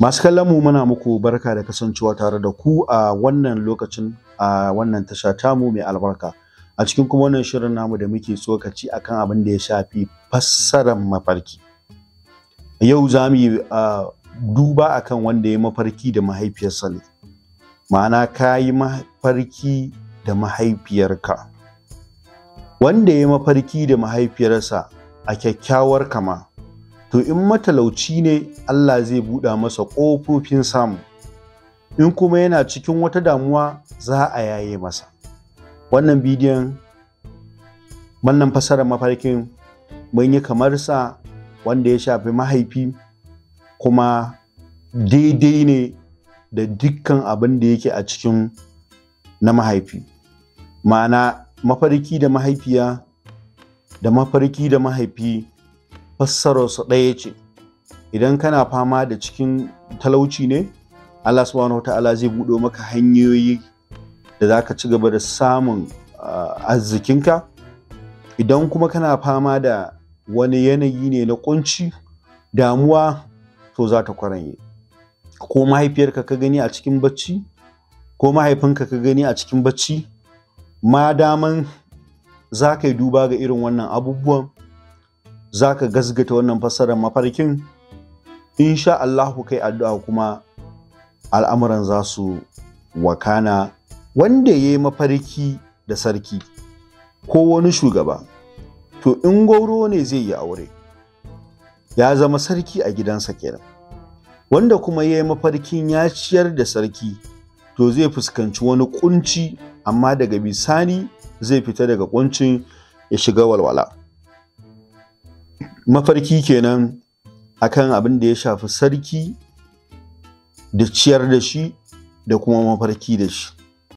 Masu kallon mu muna muku barka da kasancewa tare da ku a wannan lokacin a wannan tasha tamu mai albarka. A cikin kuma wannan shirin namu da muke tsokaci akan abin da ya shafi fassarar mafarki. Yau za mu yi duba akan wanda ya mafarki da mahaifiyarsa ne. Ma'ana ka yi mafarki da mahaifiyarka. Wanda ya mafarki da mahaifiyarsa a kyakkyawar kama, to in matalauci ne Allah zai buɗa masa ƙofofin samu, in kuma yana cikin wata damuwa za a yaye masa. Wannan bidiyon, wannan fassarar mafarkin mun yi kamar sa wanda ya shafi mahaifi, kuma daidai ne da dukkan abin da yake a cikin na mahaifi. Ma'ana mafarki da mahaifiya da mafarki da mahaifi fassararsu ɗaya ce. Idan kana fama da cikin talauci ne, Allah subhanahu wata'ala zai buɗe maka hanyoyi da za ka ci gaba da samun arzikinka. Idan kuma kana fama da wani yanayi ne na ƙunci, damuwa, to za ta kwaranye. Ko mahaifiyarka ka gani a cikin bacci, ko mahaifinka ka gani a cikin bacci, ma daman za ka yi duba ga irin wannan abubuwan, za ka gasgata wannan fassarar mafarkin, insha Allahu kai addu'a kuma al'amuran za su wakana. Wanda ya yi mafarki da sarki ko wani shugaba, to in gwauro ne zai yi aure, ya zama sarki a gidansa kenan. Wanda kuma ya yi mafarkin ya ciyar da sarki, to zai fuskanci wani kunci, amma daga bisani zai fita daga kuncin ya shiga walwala. Mafarki kenan akan abin da ya shafi sarki da ciyar da shi da kuma mafarki da shi.